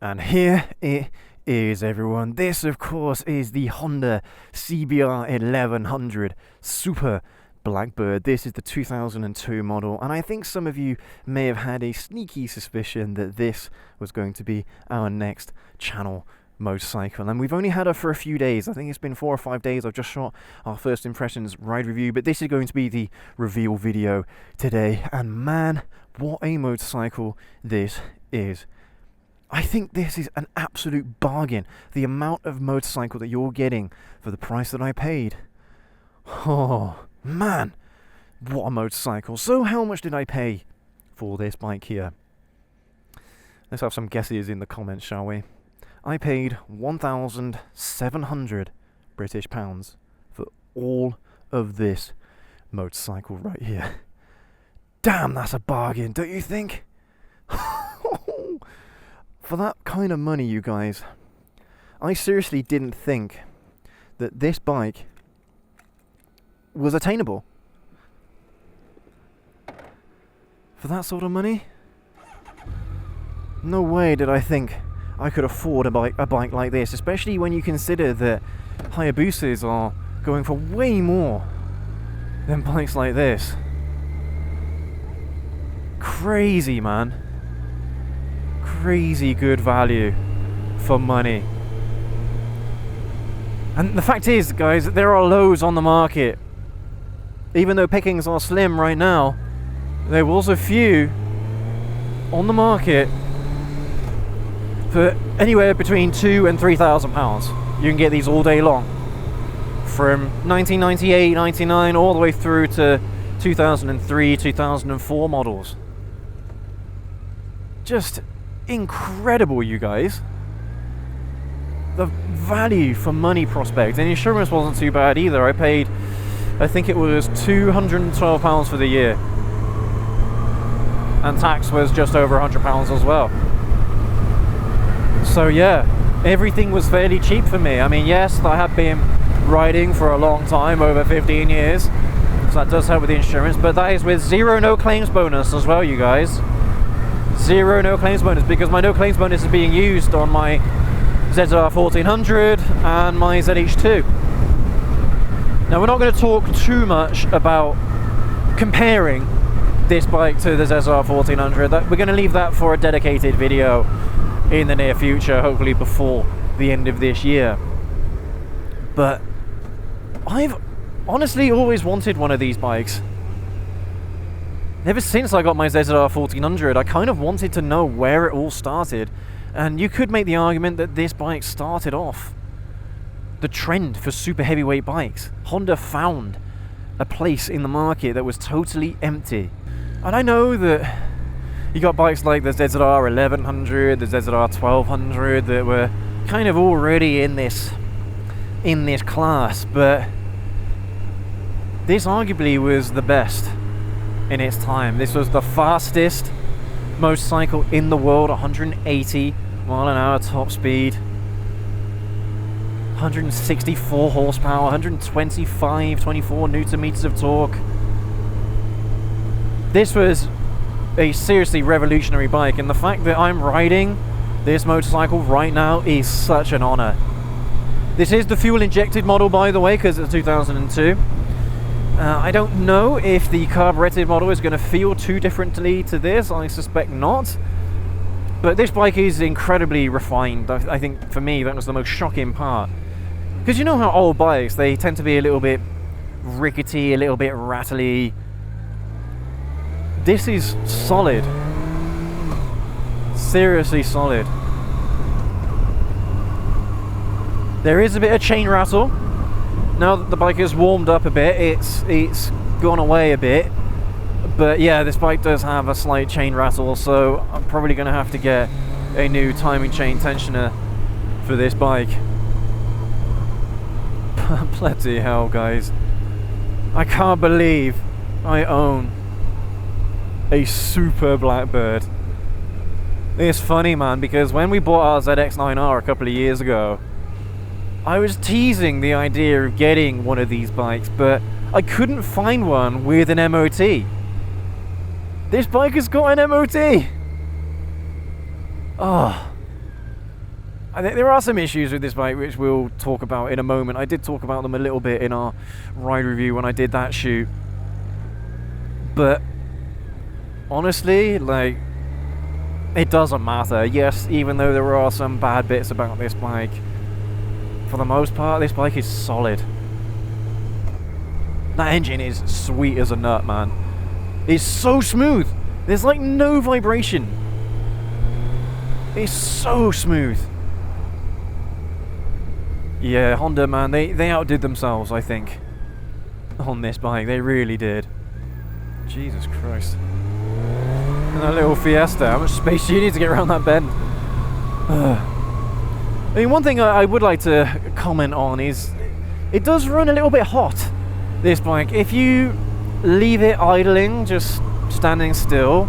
And here it is, everyone. This, of course, is the Honda CBR1100 Super Blackbird. This is the 2002 model, and I think some of you may have had a sneaky suspicion that this was going to be our next channel motorcycle, and we've only had her for a few days. I think it's been 4 or 5 days. I've just shot our first impressions ride review, but this is going to be the reveal video today, and man, what a motorcycle this is. I think this is an absolute bargain. The amount of motorcycle that you're getting for the price that I paid. Oh man, what a motorcycle. So how much did I pay for this bike here? Let's have some guesses in the comments, shall we? I paid 1,700 British pounds for all of this motorcycle right here. Damn, that's a bargain, don't you think? For that kind of money, you guys, I seriously didn't think that this bike was attainable. For that sort of money? No way did I think I could afford a bike like this, especially when you consider that Hayabusas are going for way more than bikes like this. Crazy, man. Crazy good value for money. And the fact is, guys, there are loads on the market. Even though pickings are slim right now, there was a few on the market for anywhere between £2,000 and £3,000. You can get these all day long, from 1998, 99, all the way through to 2003, 2004 models. Just incredible, you guys. The value for money prospect, and insurance wasn't too bad either. I paid, I think it was £212 for the year, and tax was just over £100 as well. So yeah, everything was fairly cheap for me. I mean, yes, I have been riding for a long time, over 15 years, so that does help with the insurance, but that is with zero no claims bonus as well, you guys. Zero no claims bonus, because my no claims bonus is being used on my ZR1100 and my ZH2. Now, we're not going to talk too much about comparing this bike to the ZR1100. We're going to leave that for a dedicated video in the near future, hopefully before the end of this year. But I've honestly always wanted one of these bikes. Ever since I got my ZR1100, I kind of wanted to know where it all started. And you could make the argument that this bike started off the trend for super heavyweight bikes. Honda found a place in the market that was totally empty. And I know that you got bikes like the ZR1100, the ZR1200 that were kind of already in this class, but this arguably was the best in its time. This was the fastest motorcycle in the world, 180 mile an hour top speed, 164 horsepower, 24 newton meters of torque. This was a seriously revolutionary bike, and the fact that I'm riding this motorcycle right now is such an honor. This is the fuel injected model, by the way, because it's 2002. I don't know if the carburetted model is going to feel too differently to this. I suspect not. But this bike is incredibly refined. I think for me that was the most shocking part. Because you know how old bikes, they tend to be a little bit rickety, a little bit rattly. This is solid. Seriously solid. There is a bit of chain rattle. Now that the bike has warmed up a bit, it's gone away a bit. But yeah, this bike does have a slight chain rattle, so I'm probably going to have to get a new timing chain tensioner for this bike. Bloody hell, guys. I can't believe I own a Super Blackbird. It's funny, man, because when we bought our ZX9R a couple of years ago, I was teasing the idea of getting one of these bikes, but I couldn't find one with an MOT. This bike has got an MOT! Oh, There are some issues with this bike which we'll talk about in a moment. I did talk about them a little bit in our ride review when I did that shoot. But honestly, like, it doesn't matter. Yes, even though there are some bad bits about this bike, for the most part, this bike is solid. That engine is sweet as a nut, man. It's so smooth. There's like no vibration. It's so smooth. Yeah, Honda, man, they outdid themselves, I think, on this bike. They really did. Jesus Christ. And that little Fiesta, how much space do you need to get around that bend? I mean, one thing I would like to comment on is it does run a little bit hot, this bike. If you leave it idling, just standing still,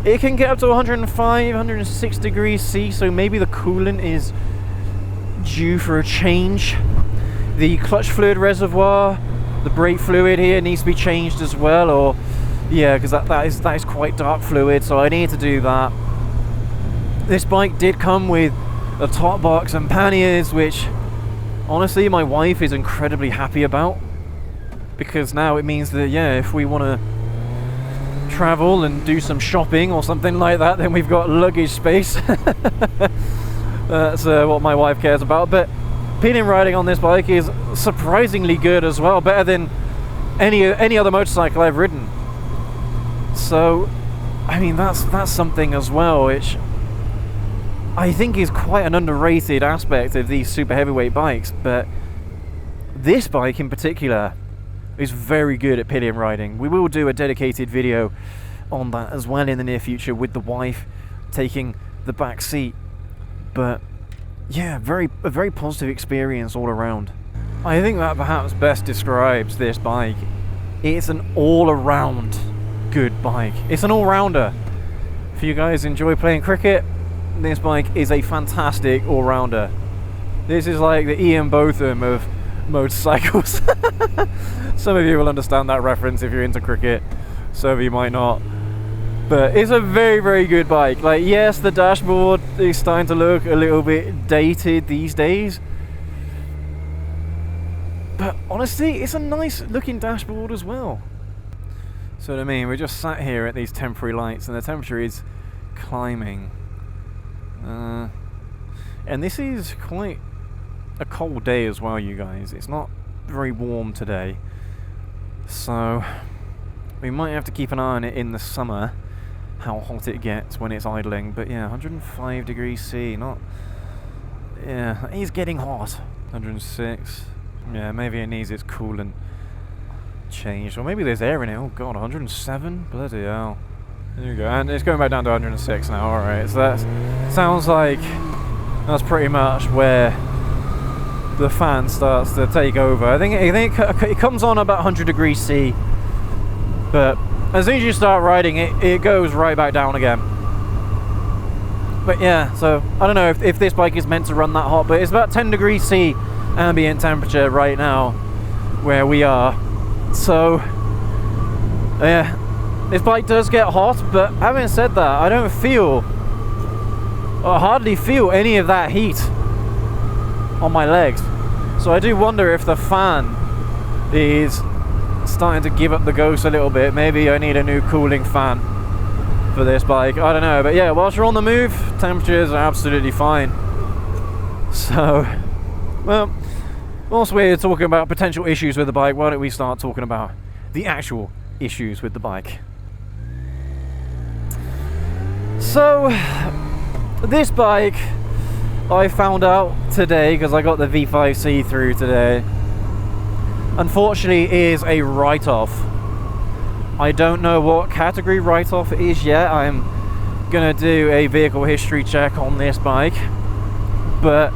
it can get up to 105, 106 degrees C, so maybe the coolant is due for a change. The clutch fluid reservoir, the brake fluid here needs to be changed as well, or yeah, because that is quite dark fluid, so I need to do that. This bike did come with a top box and panniers, which honestly my wife is incredibly happy about, because now it means that, yeah, if we want to travel and do some shopping or something like that, then we've got luggage space. That's what my wife cares about. But pinion riding on this bike is surprisingly good as well, better than any other motorcycle I've ridden. So I mean, that's something as well, which I think is quite an underrated aspect of these super heavyweight bikes. But this bike in particular is very good at pillion riding. We will do a dedicated video on that as well in the near future, with the wife taking the back seat. But yeah, a very positive experience all around. I think that perhaps best describes this bike. It's an all-around good bike. It's an all-rounder. If you guys enjoy playing cricket, this bike is a fantastic all-rounder. This is like the Ian Botham of motorcycles. Some of you will understand that reference if you're into cricket, some of you might not. But it's a very, very good bike. Like, yes, the dashboard is starting to look a little bit dated these days, but honestly, it's a nice looking dashboard as well. So what I mean, we're just sat here at these temporary lights and the temperature is climbing. And this is quite a cold day as well, you guys. It's not very warm today, so we might have to keep an eye on it in the summer, how hot it gets when it's idling. But yeah, 105 degrees C, not, yeah, it is getting hot. 106, yeah, maybe it needs its coolant changed, or maybe there's air in it. Oh god, 107, bloody hell. There you go, and it's going back down to 106 now. Alright, so that sounds like that's pretty much where the fan starts to take over. I think it comes on about 100 degrees C, but as soon as you start riding it, it goes right back down again. But yeah, so I don't know if this bike is meant to run that hot, but it's about 10 degrees C ambient temperature right now where we are. So yeah, this bike does get hot, but having said that, I don't feel, or hardly feel, any of that heat on my legs. So I do wonder if the fan is starting to give up the ghost a little bit. Maybe I need a new cooling fan for this bike, I don't know. But yeah, whilst you're on the move, temperatures are absolutely fine. So, well, whilst we're talking about potential issues with the bike, why don't we start talking about the actual issues with the bike. So this bike, I found out today, because I got the V5C through today, unfortunately is a write-off. I don't know what category write-off it is yet. I'm gonna do a vehicle history check on this bike, but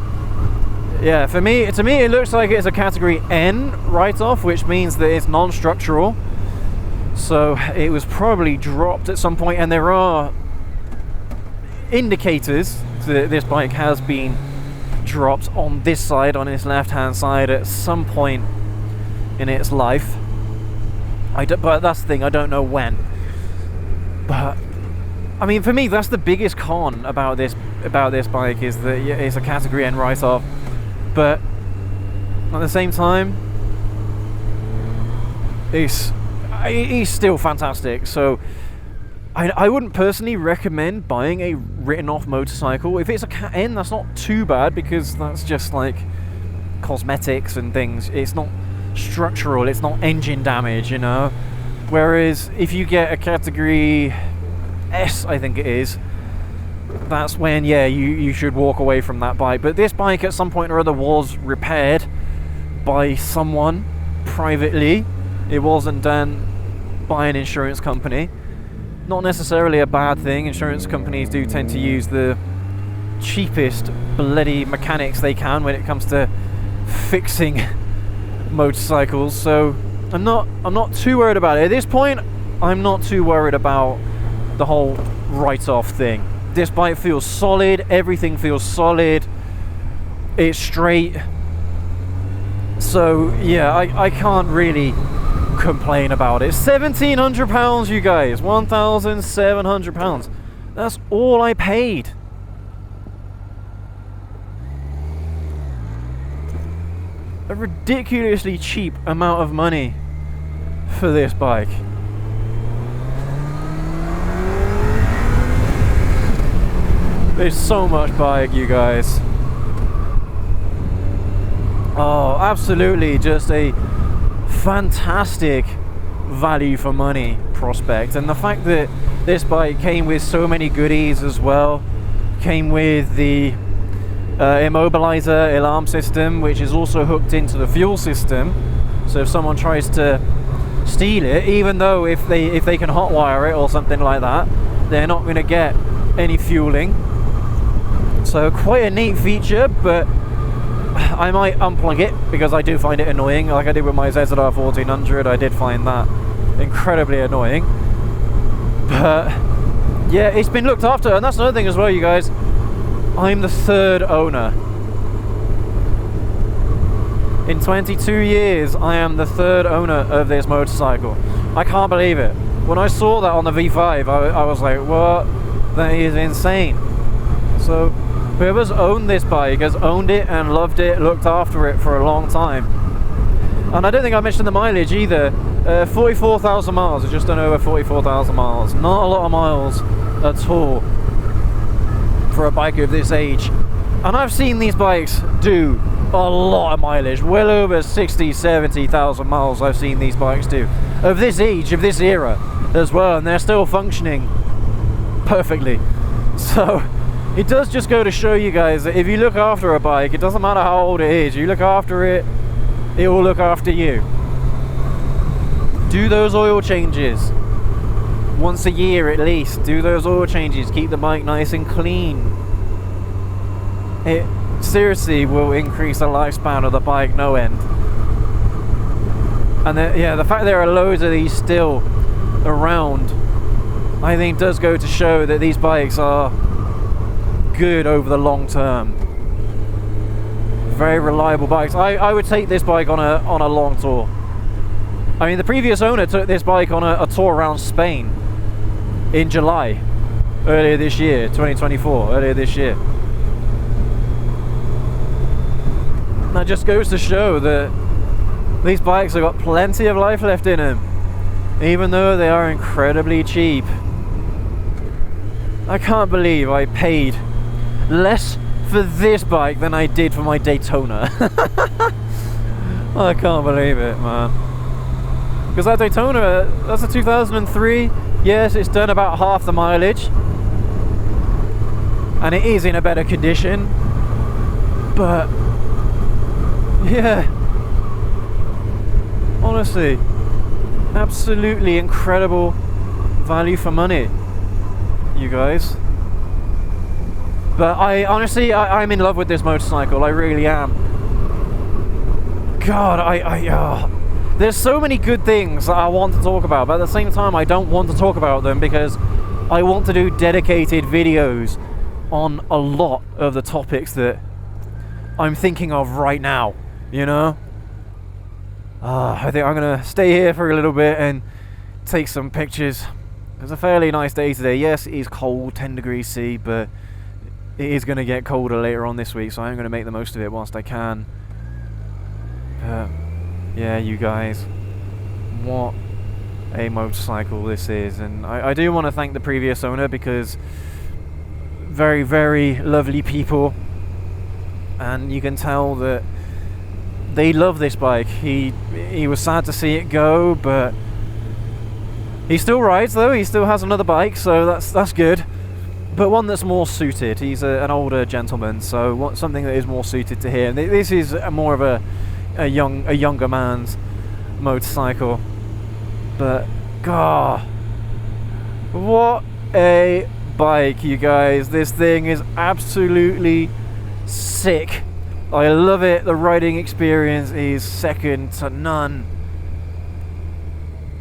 yeah, to me it looks like it's a category N write-off, which means that it's non-structural, so it was probably dropped at some point, and there are indicators that this bike has been dropped on this side, on its left hand side, at some point in its life. But that's the thing, I don't know when. But I mean, for me, that's the biggest con about this bike, is that it's a category N write-off. But at the same time, it's still fantastic. So I wouldn't personally recommend buying a written-off motorcycle. If it's a Cat N, that's not too bad, because that's just like cosmetics and things. It's not structural, it's not engine damage, you know. Whereas if you get a category S, I think it is, that's when, yeah, you should walk away from that bike. But this bike at some point or other was repaired by someone privately. It wasn't done by an insurance company. Not necessarily a bad thing. Insurance companies do tend to use the cheapest bloody mechanics they can when it comes to fixing motorcycles. So I'm not too worried about it. At this point, I'm not too worried about the whole write-off thing. This bike feels solid, everything feels solid, it's straight. So yeah, I can't really complain about it. £1,700, you guys, £1,700. That's all I paid. A ridiculously cheap amount of money for this bike. There's so much bike, you guys. Oh, absolutely, just a fantastic value for money prospect. And the fact that this bike came with so many goodies as well, came with the immobilizer alarm system, which is also hooked into the fuel system. So if someone tries to steal it, even though if they can hotwire it or something like that, they're not going to get any fueling. So quite a neat feature, but I might unplug it because I do find it annoying, like I did with my ZZR1400. I did find that incredibly annoying. But yeah, it's been looked after, and that's another thing as well, you guys. I'm the third owner. In 22 years, I am the third owner of this motorcycle. I can't believe it. When I saw that on the V5, I was like, what? That is insane. So whoever's owned this bike has owned it and loved it, looked after it for a long time. And I don't think I mentioned the mileage either. 44,000 miles, just done over 44,000 miles. Not a lot of miles at all for a bike of this age. And I've seen these bikes do a lot of mileage, well over 60, 70,000 miles I've seen these bikes do. Of this age, of this era as well, and they're still functioning perfectly. So it does just go to show you guys that if you look after a bike, it doesn't matter how old it is, you look after it, it will look after you. Do those oil changes once a year at least. Do those oil changes, keep the bike nice and clean. It seriously will increase the lifespan of the bike no end. And the fact there are loads of these still around, I think does go to show that these bikes are good over the long term. Very reliable bikes. I would take this bike on a long tour. I mean, the previous owner took this bike on a tour around Spain in July earlier this year, 2024, earlier this year. That just goes to show that these bikes have got plenty of life left in them, even though they are incredibly cheap. I can't believe I paid less for this bike than I did for my Daytona. I can't believe it, man. Because that Daytona, that's a 2003. Yes, it's done about half the mileage, and it is in a better condition, but yeah, honestly, absolutely incredible value for money, you guys. But I'm in love with this motorcycle. I really am. God, there's so many good things that I want to talk about, but at the same time I don't want to talk about them because I want to do dedicated videos on a lot of the topics that I'm thinking of right now, you know? I think I'm gonna stay here for a little bit and take some pictures It's a fairly nice day today. Yes, it is cold, 10 degrees C, but it is going to get colder later on this week, so I'm going to make the most of it whilst I can. Yeah, you guys, what a motorcycle this is. And I do want to thank the previous owner, because very, very lovely people, and you can tell that they love this bike. He was sad to see it go, but he still rides though. He still has another bike, so that's good, but one that's more suited. He's an older gentleman, so something that is more suited to him. This is more of a younger man's motorcycle. But God, what a bike, you guys. This thing is absolutely sick. I love it. The riding experience is second to none.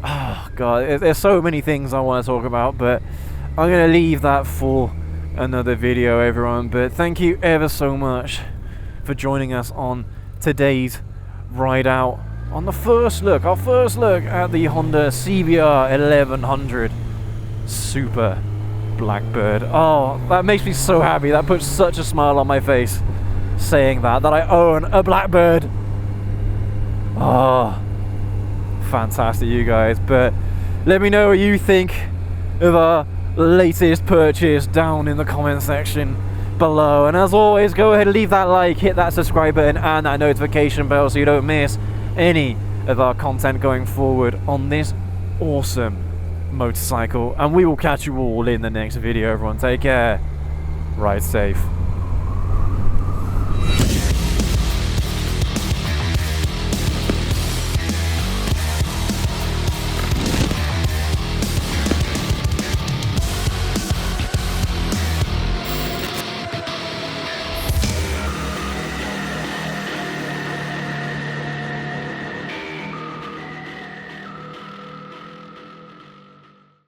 Oh God, there's so many things I want to talk about, but I'm going to leave that for another video, everyone. But thank you ever so much for joining us on today's ride out on our first look at the Honda CBR1100 Super Blackbird. Oh, that makes me so happy. That puts such a smile on my face, saying that I own a Blackbird. Oh, fantastic, you guys. But let me know what you think of our latest purchase down in the comment section below. And as always, go ahead and leave that like, hit that subscribe button and that notification bell so you don't miss any of our content going forward on this awesome motorcycle. And we will catch you all in the next video, everyone. Take care, ride safe.